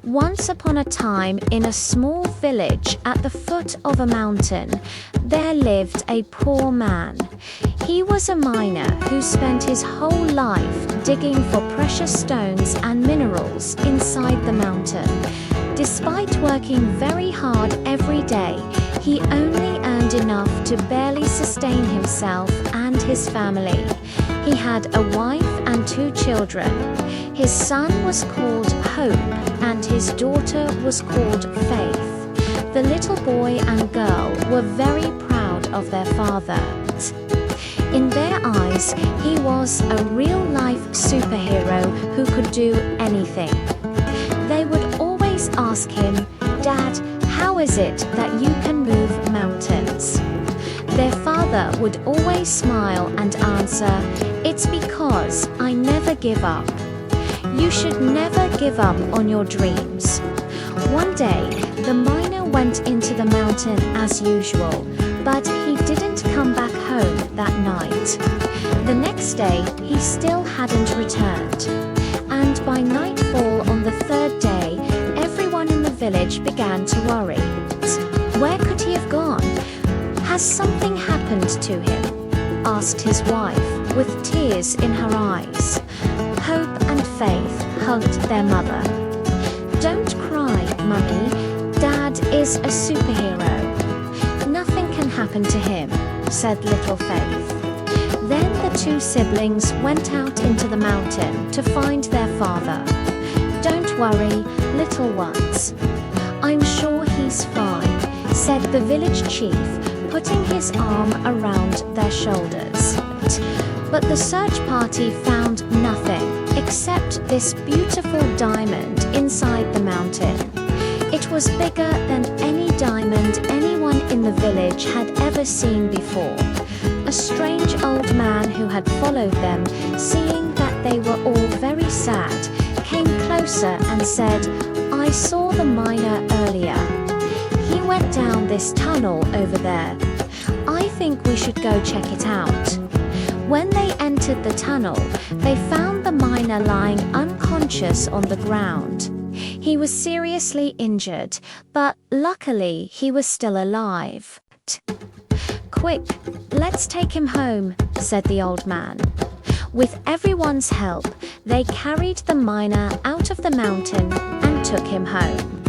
Once upon a time, in a small village at the foot of a mountain, there lived a poor man. He was a miner who spent his whole life digging for precious stones and minerals inside the mountain. Despite working very hard every day, he only earned enough to barely sustain himself and his family. He had a wife and 2 children. His son was called Hope and his daughter was called Faith. The little boy and girl were very proud of their father. In their eyes, he was a real-life superhero who could do anything. They would always ask him, "Dad, how is it that you can move mountains?" Their father would always smile and answer, "It's because I never give up." You should never give up on your dreams. One day, the miner went into the mountain as usual, but he didn't come back home that night. The next day, he still hadn't returned. And by nightfall on the 3rd day, everyone in the village began to worry. Where could he have gone? Has something happened to him? Asked his wife, with tears in her eyes. Hope and Faith hugged their mother. "Don't cry, Mummy. Dad is a superhero. Nothing can happen to him," said little Faith. Then the 2 siblings went out into the mountain to find their father. "Don't worry, little ones. I'm sure he's fine," said the village chief, putting his arm around their shoulders. But the search party found nothing except this beautiful diamond inside the mountain. It was bigger than any diamond anyone in the village had ever seen before. A strange old man who had followed them, seeing that they were all very sad, came closer and said, "I saw the miner earlier. He went down this tunnel over there. I think we should go check it out." When they entered the tunnel, they found the miner lying unconscious on the ground. He was seriously injured, but luckily he was still alive. "Quick, let's take him home," said the old man. With everyone's help, they carried the miner out of the mountain and took him home.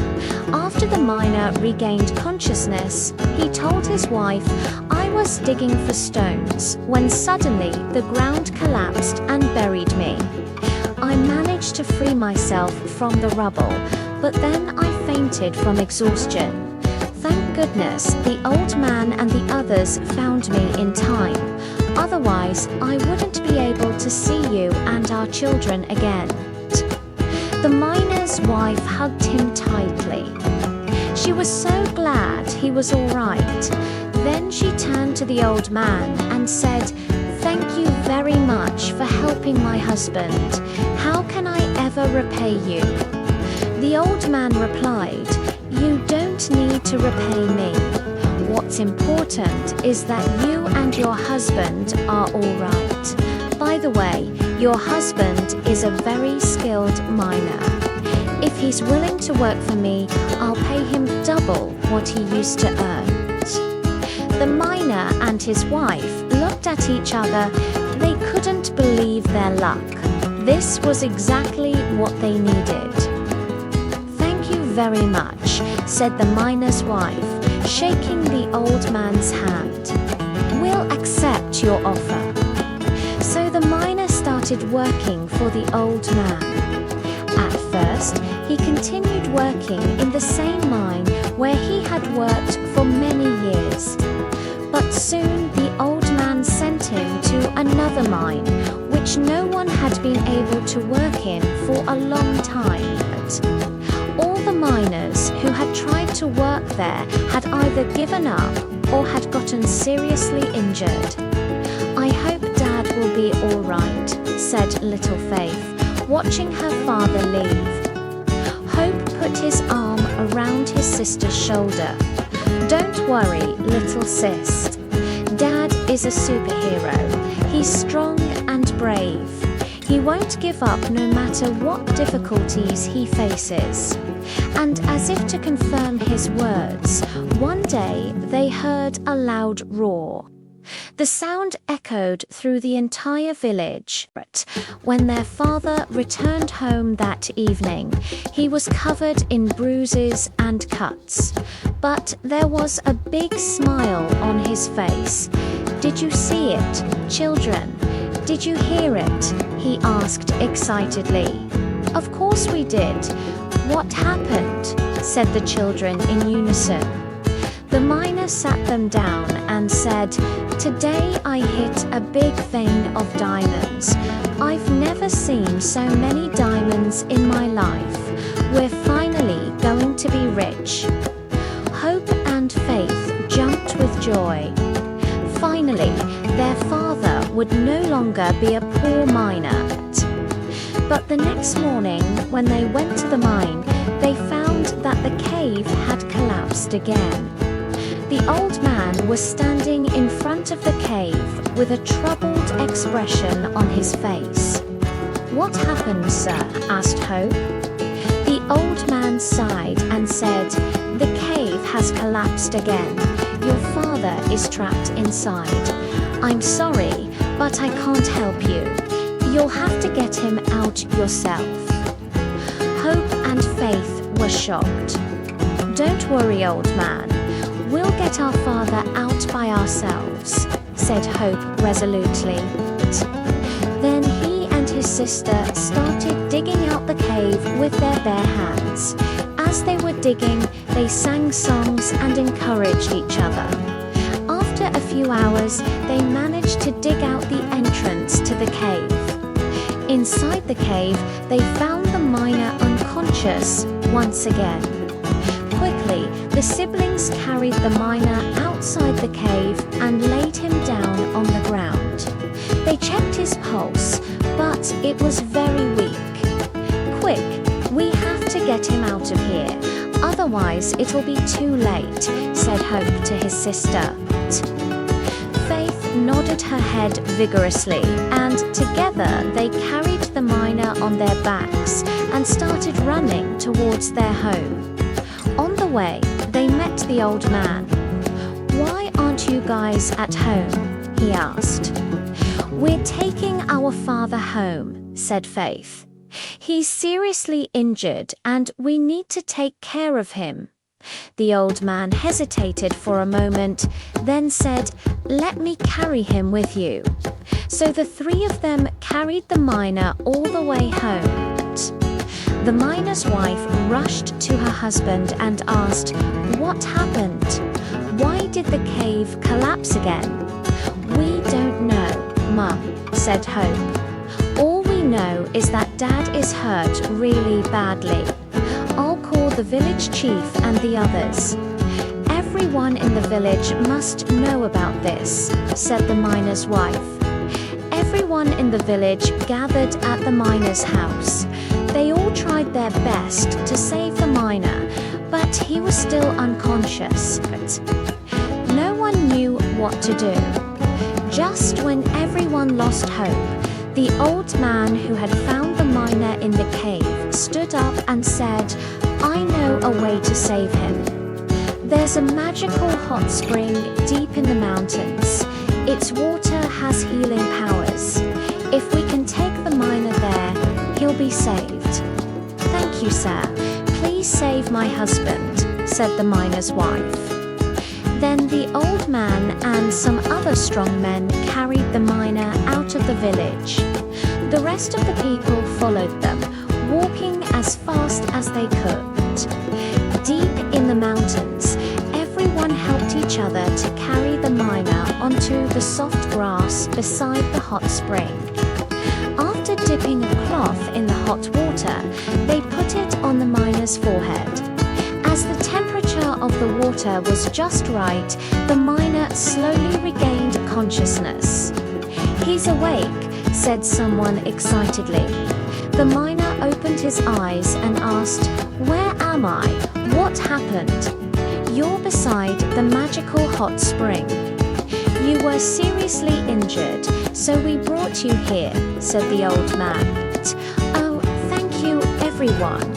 After the miner regained consciousness, he told his wife, "I was digging for stones when suddenly the ground collapsed and buried me. I managed to free myself from the rubble, but then I fainted from exhaustion. Thank goodness the old man and the others found me in time. Otherwise, I wouldn't be able to see you and our children again." The miner's wife hugged him tightly. She was so glad he was all right. Then she turned to the old man and said, "Thank you very much for helping my husband. How can I ever repay you?" The old man replied, "You don't need to repay me. What's important is that you and your husband are all right. By the way, your husband is a very skilled miner. If he's willing to work for me, I'll pay him double what he used to earn." The miner and his wife looked at each other. They couldn't believe their luck. This was exactly what they needed. "Thank you very much," said the miner's wife, shaking the old man's hand. "We'll accept your offer." So the miner started working for the old man. At first, he continued working in the same mine where he had worked for many years. But soon the old man sent him to another mine, which no one had been able to work in for a long time. All the miners who had tried to work there had either given up or had gotten seriously injured. "I hope Dad will be all right," said little Faith, watching her father leave. Hope put his arm around his sister's shoulder. "Don't worry, little sis. Dad is a superhero. He's strong and brave. He won't give up no matter what difficulties he faces. And as if to confirm his words, one day they heard a loud roar. The sound echoed through the entire village. When their father returned home that evening, he was covered in bruises and cuts. But there was a big smile on his face. "Did you see it, children? Did you hear it?" he asked excitedly. "Of course we did. What happened?" said the children in unison. The miner sat them down and said, "Today I hit a big vein of diamonds. I've never seen so many diamonds in my life. We're finally going to be rich." Hope and Faith jumped with joy. Finally, their father would no longer be a poor miner. But the next morning, when they went to the mine, they found that the cave had collapsed again. The old man was standing in front of the cave with a troubled expression on his face. "What happened, sir?" asked Hope. The old man sighed and said, "The cave has collapsed again. Your father is trapped inside. I'm sorry, but I can't help you. You'll have to get him out yourself." Hope and Faith were shocked. "Don't worry, old man. We'll get our father out by ourselves," said Hope resolutely. Then he and his sister started digging out the cave with their bare hands. As they were digging, they sang songs and encouraged each other. After a few hours, they managed to dig out the entrance to the cave. Inside the cave, they found the miner unconscious once again. Quickly, the siblings carried the miner outside the cave and laid him down on the ground. They checked his pulse, but it was very weak. "Quick, we have to get him out of here, otherwise it'll be too late," said Hope to his sister. Faith nodded her head vigorously, and together they carried the miner on their backs and started running towards their home. On the way, they met the old man. "Why aren't you guys at home?" he asked. "We're taking our father home," said Faith. "He's seriously injured and we need to take care of him." The old man hesitated for a moment, then said, "Let me carry him with you." So the three of them carried the miner all the way home. The miner's wife rushed to her husband and asked, "What happened? Why did the cave collapse again?" "We don't know, Mum," said Hope. "All we know is that Dad is hurt really badly. I'll call the village chief and the others." "Everyone in the village must know about this," said the miner's wife. Everyone in the village gathered at the miner's house. They all tried their best to save the miner, but he was still unconscious. No one knew what to do. Just when everyone lost hope, the old man who had found the miner in the cave stood up and said, "I know a way to save him. There's a magical hot spring deep in the mountains. Its water has healing powers. If we can take the miner there, he'll be saved." "Thank you, sir. Please save my husband," said the miner's wife. Then the old man and some other strong men carried the miner out of the village. The rest of the people followed them, walking as fast as they could. Deep in the mountains, everyone helped each other to carry the miner onto the soft grass beside the hot spring. After dipping a cloth in the hot water, they put it on the miner's forehead. As the temperature of the water was just right, the miner slowly regained consciousness. "He's awake," said someone excitedly. The miner opened his eyes and asked, "Where am I? What happened?" "You're beside the magical hot spring. "You were seriously injured, so we brought you here," said the old man. "Oh, thank you, everyone.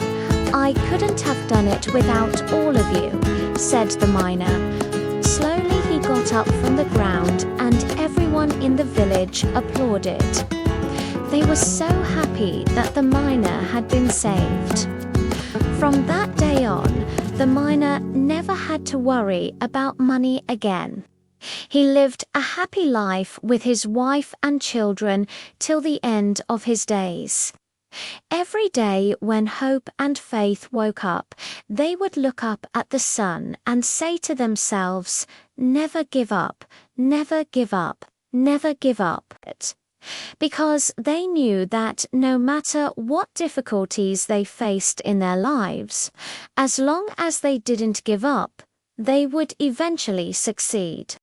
I couldn't have done it without all of you," said the miner. Slowly he got up from the ground, and everyone in the village applauded. They were so happy that the miner had been saved. From that day on, the miner never had to worry about money again. He lived a happy life with his wife and children till the end of his days. Every day when Hope and Faith woke up, they would look up at the sun and say to themselves, "Never give up, never give up, never give up." Because they knew that no matter what difficulties they faced in their lives, as long as they didn't give up, they would eventually succeed.